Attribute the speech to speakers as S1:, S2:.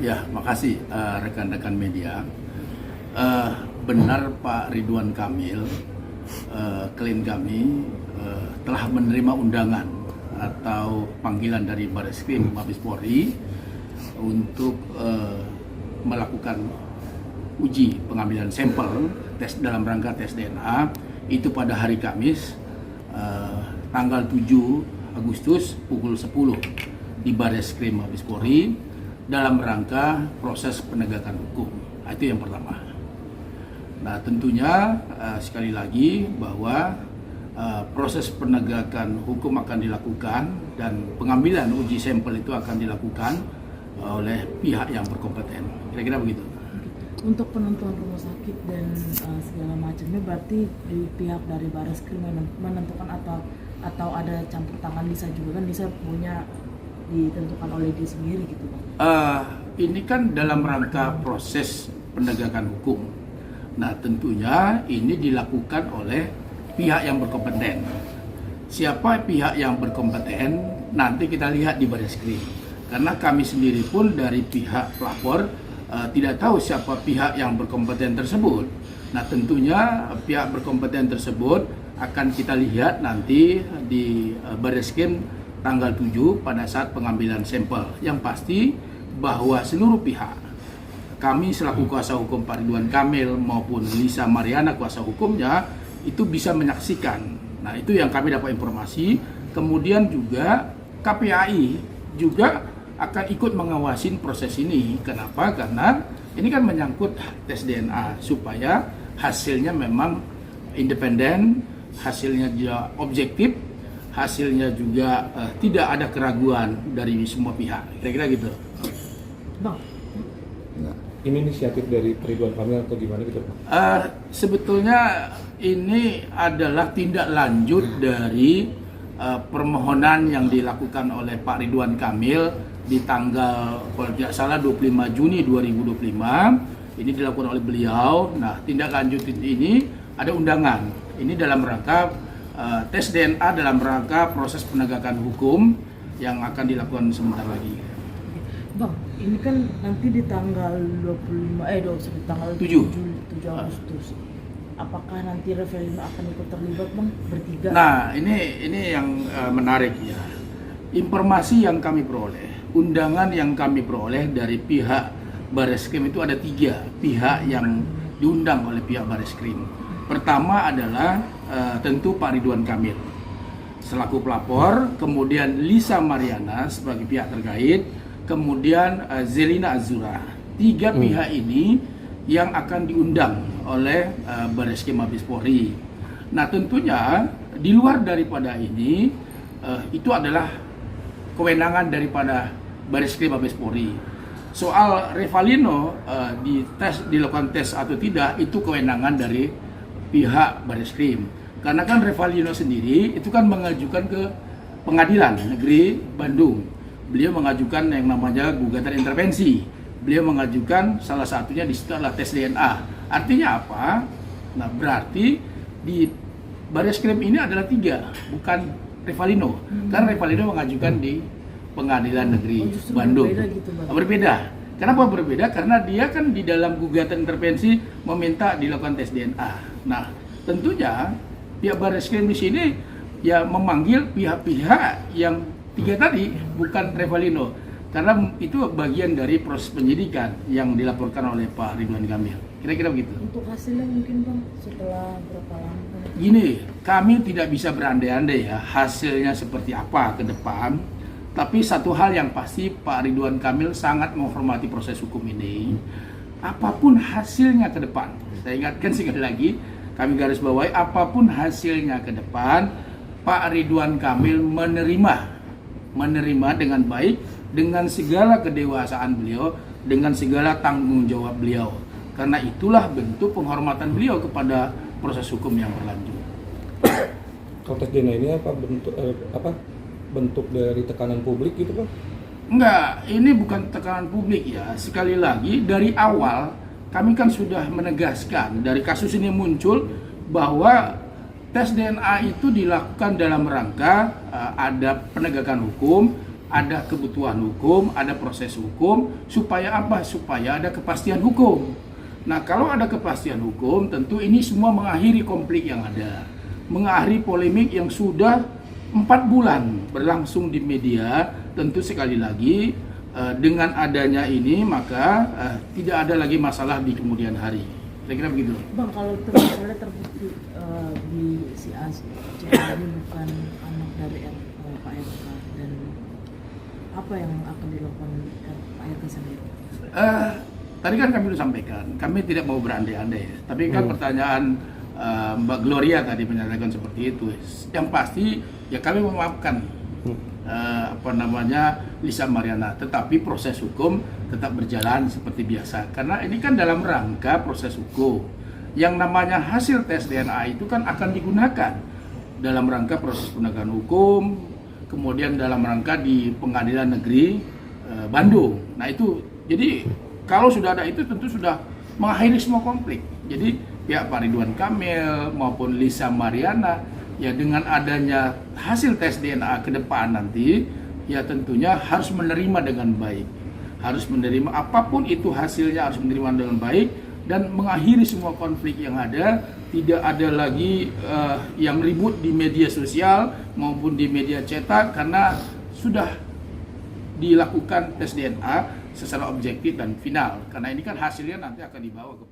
S1: Ya, makasih rekan-rekan media. Benar Pak Ridwan Kamil, klien kami telah menerima undangan atau panggilan dari Bareskrim Mabes Polri untuk melakukan uji pengambilan sampel tes dalam rangka tes DNA itu pada hari Kamis tanggal 7 Agustus pukul 10 di Bareskrim Mabes Polri dalam rangka proses penegakan hukum. Itu yang pertama. Nah, tentunya sekali lagi bahwa proses penegakan hukum akan dilakukan dan pengambilan uji sampel itu akan dilakukan oleh pihak yang berkompeten. Kira-kira begitu.
S2: Untuk penentuan rumah sakit dan segala macamnya, berarti di pihak dari Bareskrim menentukan atau ada campur tangan Lisa juga kan? Lisa punya ditentukan oleh dia sendiri gitu Bang?
S1: Ini kan dalam rangka proses penegakan hukum. Nah, tentunya ini dilakukan oleh pihak yang berkompeten. Siapa pihak yang berkompeten nanti kita lihat di Bareskrim. Karena kami sendiri pun dari pihak pelapor tidak tahu siapa pihak yang berkompeten tersebut. Nah, tentunya pihak berkompeten tersebut akan kita lihat nanti di Bareskrim tanggal 7 pada saat pengambilan sampel. Yang pasti bahwa seluruh pihak, kami selaku kuasa hukum Pak Ridwan Kamil maupun Lisa Mariana kuasa hukumnya, itu bisa menyaksikan. Nah, itu yang kami dapat informasi. Kemudian juga KPAI juga akan ikut mengawasin proses ini. Kenapa? Karena ini kan menyangkut tes DNA supaya hasilnya memang independen, hasilnya juga objektif, hasilnya juga tidak ada keraguan dari semua pihak. Kira-kira gitu.
S2: Bang,
S3: ini inisiatif dari Ridwan Kamil atau gimana gitu Pak?
S1: Sebetulnya ini adalah tindak lanjut dari permohonan yang dilakukan oleh Pak Ridwan Kamil di tanggal kalau tidak salah 25 Juni 2025. Ini dilakukan oleh beliau. Nah, tindak lanjut ini ada undangan. Ini dalam rangka tes DNA dalam rangka proses penegakan hukum yang akan dilakukan sebentar lagi.
S2: Bang, ini kan nanti di tanggal 7 Agustus. Apakah nanti Revelino akan ikut terlibat, Bang, bertiga?
S1: Nah, ini yang menarik ya. Informasi yang kami peroleh, undangan yang kami peroleh dari pihak Bareskrim itu ada 3 pihak yang diundang oleh pihak Bareskrim. Pertama adalah tentu Pak Ridwan Kamil selaku pelapor, kemudian Lisa Mariana sebagai pihak terkait, kemudian Zelina Azura. 3 pihak ini yang akan diundang oleh Bareskrim Mabes Polri. Nah, tentunya di luar daripada ini itu adalah kewenangan daripada Bareskrim Mabes Polri. Soal Revalino dilakukan tes atau tidak itu kewenangan dari pihak Bareskrim. Karena kan Revalino sendiri itu kan mengajukan ke Pengadilan Negeri Bandung. Beliau mengajukan yang namanya gugatan intervensi. Beliau mengajukan salah satunya di situ adalah tes DNA. Artinya apa? Nah, berarti di Bareskrim ini adalah 3, bukan Revalino. Karena Revalino mengajukan di Pengadilan Negeri Bandung.
S2: Berbeda gitu, Bang.
S1: Berbeda. Kenapa berbeda? Karena dia kan di dalam gugatan intervensi meminta dilakukan tes DNA. Nah, tentunya pihak Bareskrim di sini ya memanggil pihak-pihak yang 3 tadi, bukan Revalino. Karena itu bagian dari proses penyidikan yang dilaporkan oleh Pak Ridwan Kamil. Kira-kira begitu.
S2: Untuk hasilnya mungkin, Bang, setelah berapa lama?
S1: Gini, kami tidak bisa berandai-andai ya hasilnya seperti apa ke depan. Tapi satu hal yang pasti, Pak Ridwan Kamil sangat menghormati proses hukum ini. Apapun hasilnya ke depan, saya ingatkan sekali lagi, kami garis bawahi, apapun hasilnya ke depan, Pak Ridwan Kamil menerima dengan baik, dengan segala kedewasaan beliau, dengan segala tanggung jawab beliau. Karena itulah bentuk penghormatan beliau kepada proses hukum yang berlanjut.
S3: Kalau tes DNA ini bentuk dari tekanan publik gitu Pak?
S1: Enggak, ini bukan tekanan publik ya. Sekali lagi dari awal kami kan sudah menegaskan dari kasus ini muncul bahwa tes DNA itu dilakukan dalam rangka ada penegakan hukum, ada kebutuhan hukum, ada proses hukum, supaya apa? Supaya ada kepastian hukum. Nah, kalau ada kepastian hukum, tentu ini semua mengakhiri konflik yang ada, mengakhiri polemik yang sudah 4 bulan berlangsung di media. Tentu sekali lagi dengan adanya ini maka tidak ada lagi masalah di kemudian hari. Saya kira begitu.
S2: Bang, kalau misalnya terbukti di si A ini bukan anak dari Pak RK, dan apa yang akan dilakukan Pak RK sendiri?
S1: Tadi kan kami sudah sampaikan, kami tidak mau berandai-andai ya. Tapi kan pertanyaan Mbak Gloria tadi menyatakan seperti itu. Yang pasti ya kami memaafkan Lisa Mariana, tetapi proses hukum tetap berjalan seperti biasa. Karena ini kan dalam rangka proses hukum. Yang namanya hasil tes DNA itu kan akan digunakan dalam rangka proses penegakan hukum, kemudian dalam rangka di Pengadilan Negeri Bandung. Nah itu, jadi kalau sudah ada itu tentu sudah mengakhiri semua konflik. Jadi pihak Pak Ridwan Kamil maupun Lisa Mariana ya dengan adanya hasil tes DNA ke depan nanti ya tentunya harus menerima dengan baik. Harus menerima apapun itu hasilnya, harus menerima dengan baik dan mengakhiri semua konflik yang ada. Tidak ada lagi yang ribut di media sosial maupun di media cetak karena sudah dilakukan tes DNA secara objektif dan final. Karena ini kan hasilnya nanti akan dibawa ke